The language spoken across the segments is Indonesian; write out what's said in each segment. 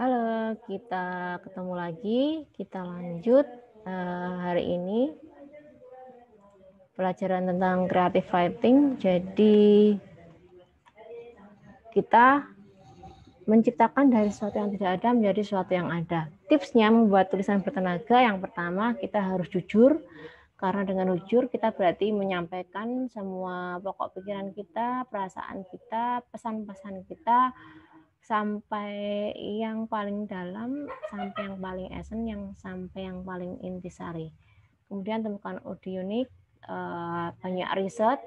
Halo, kita ketemu lagi. Kita lanjut hari ini pelajaran tentang creative writing. Jadi kita menciptakan dari sesuatu yang tidak ada menjadi sesuatu yang ada. Tipsnya membuat tulisan bertenaga, yang pertama kita harus jujur. Karena dengan jujur kita berarti menyampaikan semua pokok pikiran kita, perasaan kita, pesan-pesan kita, sampai yang paling dalam, sampai yang paling esen, sampai yang paling intisari. Kemudian temukan audio unik, banyak riset,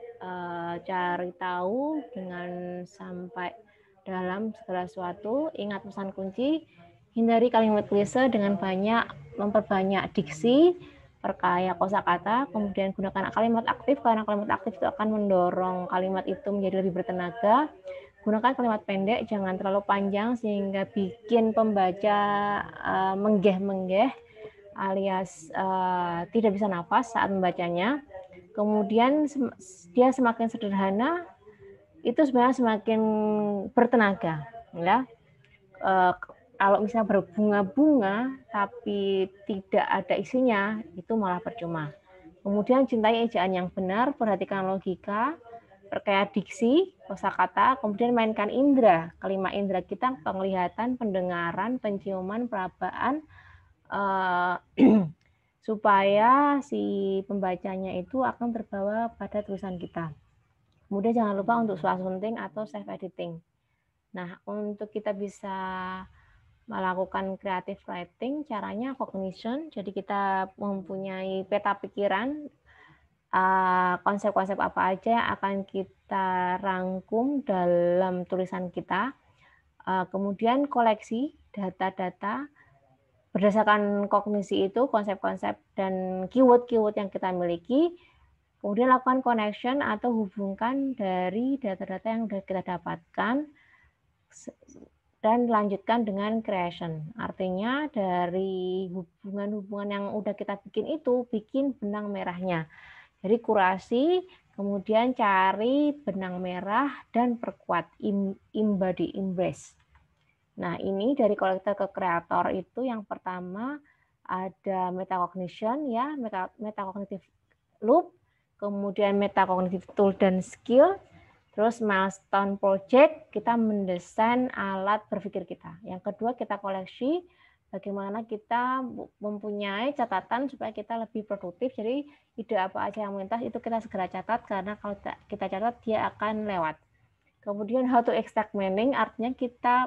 cari tahu dengan sampai dalam segala sesuatu. Ingat pesan kunci, hindari kalimat klise dengan banyak memperbanyak diksi, perkaya kosakata, kemudian gunakan kalimat aktif karena kalimat aktif itu akan mendorong kalimat itu menjadi lebih bertenaga. Gunakan kalimat pendek, jangan terlalu panjang sehingga bikin pembaca menggeh-menggeh alias tidak bisa nafas saat membacanya. Kemudian dia semakin sederhana, itu sebenarnya semakin bertenaga, ya. Kalau misalnya berbunga-bunga tapi tidak ada isinya, itu malah percuma. Kemudian cintai ejaan yang benar, perhatikan logika, perkaya diksi, kosakata, kemudian mainkan indera, kelima indera kita, penglihatan, pendengaran, penciuman, perabaan, supaya si pembacanya itu akan terbawa pada tulisan kita. Kemudian jangan lupa untuk swasembada atau self editing. Nah, untuk kita bisa melakukan creative writing, caranya cognition. Jadi kita mempunyai peta pikiran, konsep-konsep apa aja yang akan kita rangkum dalam tulisan kita. Kemudian koleksi data-data berdasarkan kognisi itu, konsep-konsep dan keyword-keyword yang kita miliki. Kemudian lakukan connection atau hubungkan dari data-data yang kita dapatkan dan lanjutkan dengan creation. Artinya dari hubungan-hubungan yang udah kita bikin itu, bikin benang merahnya. Jadi kurasi, kemudian cari benang merah dan perkuat, embody, embrace. Nah, ini dari kolektor ke kreator itu yang pertama ada metacognition, ya, metacognitive loop, kemudian metacognitive tool dan skill, terus milestone project, kita mendesain alat berpikir kita. Yang kedua kita koleksi, bagaimana kita mempunyai catatan supaya kita lebih produktif. Jadi ide apa aja yang melintas itu kita segera catat, karena kalau kita catat dia akan lewat. Kemudian how to extract meaning, artinya kita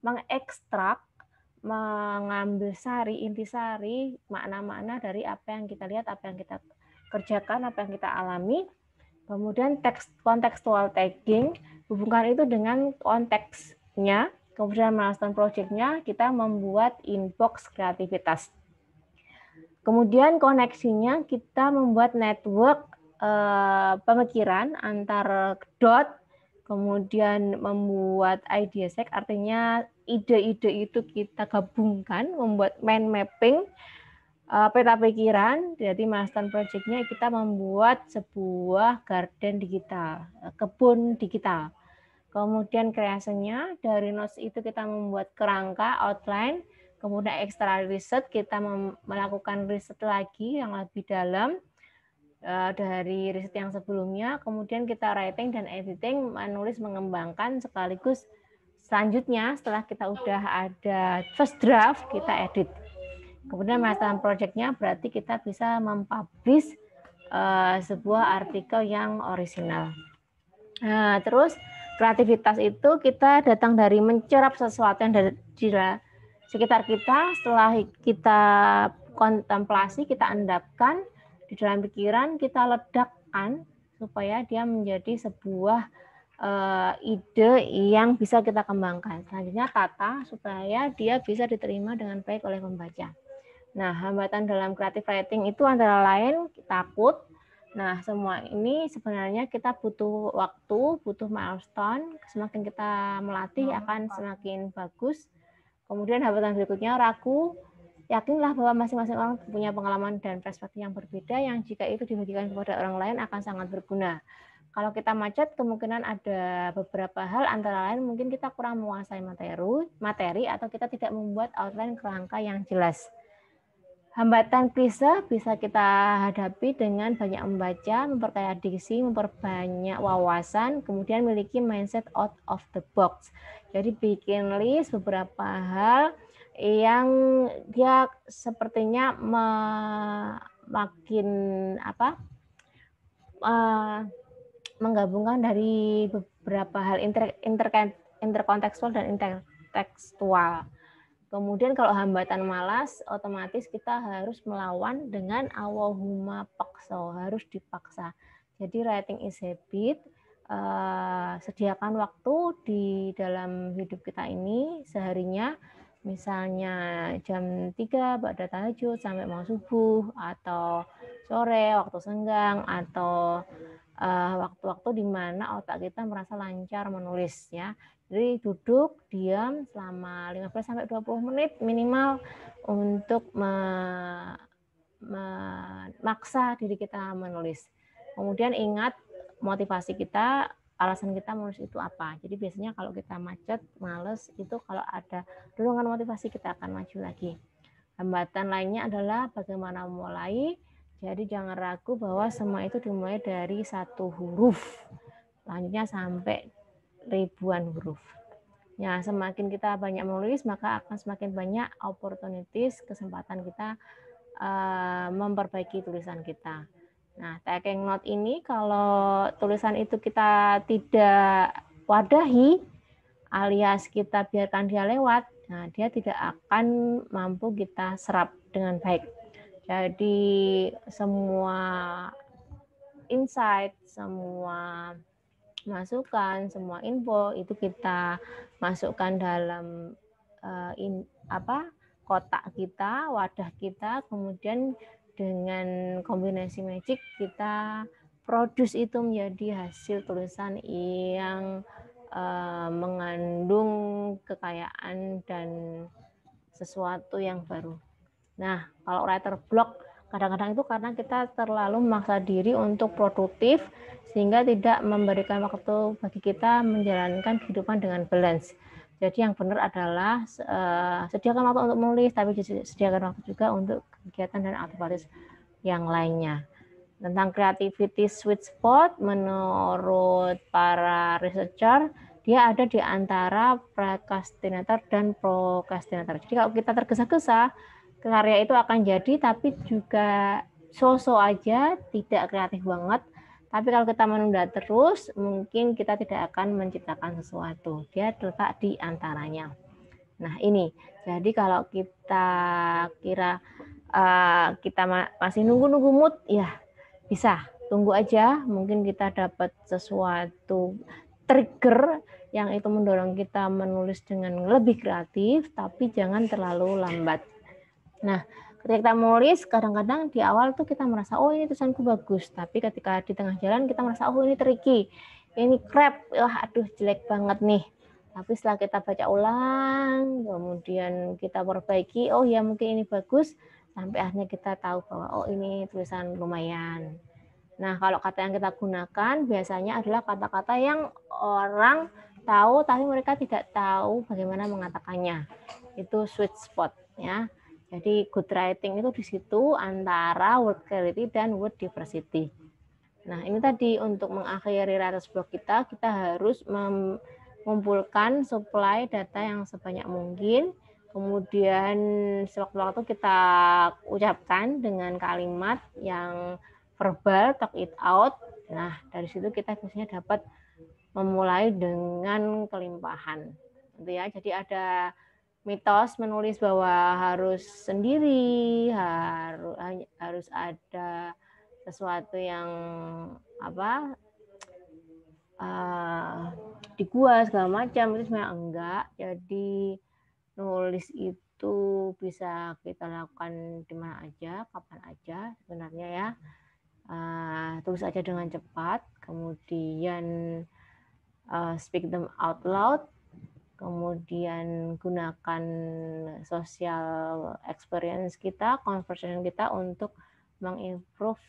mengekstrak, mengambil sari, intisari, makna-makna dari apa yang kita lihat, apa yang kita kerjakan, apa yang kita alami. Kemudian contextual tagging, hubungkan itu dengan konteksnya. Kemudian milestone project-nya, kita membuat inbox kreativitas. Kemudian koneksinya, kita membuat network pemikiran antar dot, kemudian membuat idea set, artinya ide-ide itu kita gabungkan, membuat mind mapping, peta pikiran. Jadi milestone project-nya kita membuat sebuah garden digital, kebun digital. Kemudian kreasinya dari notes itu kita membuat kerangka, outline, kemudian extra riset, kita melakukan riset lagi yang lebih dalam dari riset yang sebelumnya. Kemudian kita writing dan editing, menulis, mengembangkan, sekaligus selanjutnya setelah kita udah ada first draft, kita edit. Kemudian milestone project-nya berarti kita bisa mempublish sebuah artikel yang orisinal. Nah, terus kreativitas itu kita datang dari mencerap sesuatu yang dari sekitar kita. Setelah kita kontemplasi, kita endapkan di dalam pikiran, kita ledakkan supaya dia menjadi sebuah ide yang bisa kita kembangkan. Selanjutnya tata supaya dia bisa diterima dengan baik oleh pembaca. Nah, hambatan dalam creative writing itu antara lain takut. Nah, semua ini sebenarnya kita butuh waktu, butuh milestone. Semakin kita melatih akan semakin bagus. Kemudian hambatan berikutnya ragu. Yakinlah bahwa masing-masing orang punya pengalaman dan perspektif yang berbeda, yang jika itu dibagikan kepada orang lain akan sangat berguna. Kalau kita macet, kemungkinan ada beberapa hal, antara lain mungkin kita kurang menguasai materi atau kita tidak membuat outline kerangka yang jelas. Hambatan klise bisa kita hadapi dengan banyak membaca, memperkaya diksi, memperbanyak wawasan, kemudian memiliki mindset out of the box. Jadi bikin list beberapa hal yang dia sepertinya makin menggabungkan dari beberapa hal interkontekstual dan intertekstual. Kemudian kalau hambatan malas, otomatis kita harus melawan dengan awahuma pakso, harus dipaksa. Jadi writing is habit, sediakan waktu di dalam hidup kita ini seharinya, misalnya jam 3 pada tahajud sampai mau subuh, atau sore waktu senggang, atau waktu-waktu di mana otak kita merasa lancar menulis ya. Jadi duduk, diam selama 15-20 menit minimal untuk memaksa diri kita menulis. Kemudian ingat motivasi kita, alasan kita menulis itu apa. Jadi biasanya kalau kita macet, males, itu kalau ada dorongan motivasi kita akan maju lagi. Hambatan lainnya adalah bagaimana memulai. Jadi jangan ragu bahwa semua itu dimulai dari satu huruf. Selanjutnya sampai ribuan huruf. Ya, semakin kita banyak menulis, maka akan semakin banyak opportunities, kesempatan kita memperbaiki tulisan kita. Nah, taking note ini kalau tulisan itu kita tidak wadahi, alias kita biarkan dia lewat, nah dia tidak akan mampu kita serap dengan baik. Jadi semua insight, semua masukan, semua info itu kita masukkan dalam kotak kita, wadah kita, kemudian dengan kombinasi magic kita produce itu menjadi hasil tulisan yang mengandung kekayaan dan sesuatu yang baru. Nah, kalau writer block kadang-kadang itu karena kita terlalu memaksa diri untuk produktif sehingga tidak memberikan waktu bagi kita menjalankan kehidupan dengan balance. Jadi yang benar adalah sediakan waktu untuk menulis, tapi sediakan waktu juga untuk kegiatan dan aktivitas yang lainnya. Tentang creativity sweet spot, menurut para researcher, dia ada di antara procrastinator dan procrastinator. Jadi kalau kita tergesa-gesa, karya itu akan jadi, tapi juga so-so aja, tidak kreatif banget. Tapi kalau kita menunda terus, mungkin kita tidak akan menciptakan sesuatu. Dia terletak di antaranya. Nah ini, jadi kalau kita kira kita masih nunggu-nunggu mood, ya bisa, tunggu aja. Mungkin kita dapat sesuatu trigger yang itu mendorong kita menulis dengan lebih kreatif, tapi jangan terlalu lambat. Nah, ketika kita menulis, kadang-kadang di awal tuh kita merasa, oh ini tulisanku bagus. Tapi ketika di tengah jalan kita merasa, oh ini tricky, ini crap, wah aduh jelek banget nih. Tapi setelah kita baca ulang, kemudian kita perbaiki, oh ya mungkin ini bagus, sampai akhirnya kita tahu bahwa, oh ini tulisan lumayan. Nah, kalau kata yang kita gunakan biasanya adalah kata-kata yang orang tahu, tapi mereka tidak tahu bagaimana mengatakannya. Itu sweet spot ya. Jadi good writing itu di situ antara word clarity dan word diversity. Nah, ini tadi untuk mengakhiri writer's block kita harus mengumpulkan supply data yang sebanyak mungkin. Kemudian sewaktu-waktu kita ucapkan dengan kalimat yang verbal, talk it out. Nah, dari situ kita biasanya dapat memulai dengan kelimpahan. Gitu ya. Jadi ada mitos menulis bahwa harus sendiri, harus ada sesuatu yang di gua segala macam, itu sebenarnya enggak. Jadi nulis itu bisa kita lakukan di mana aja, kapan aja sebenarnya ya. Tulis aja dengan cepat, kemudian speak them out loud, kemudian gunakan social experience kita, conversation kita untuk mengimprove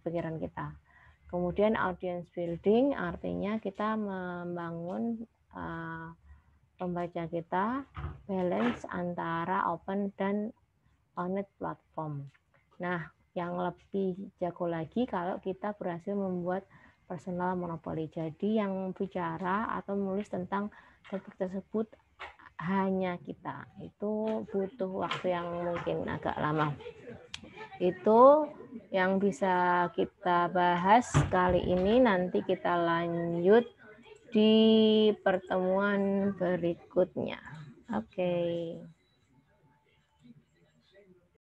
pikiran kita. Kemudian audience building artinya kita membangun pembaca kita balance antara open dan owned platform. Nah, yang lebih jago lagi kalau kita berhasil membuat personal monopoly. Jadi yang bicara atau menulis tentang topik tersebut hanya kita. Itu butuh waktu yang mungkin agak lama. Itu yang bisa kita bahas kali ini. Nanti kita lanjut di pertemuan berikutnya. Oke.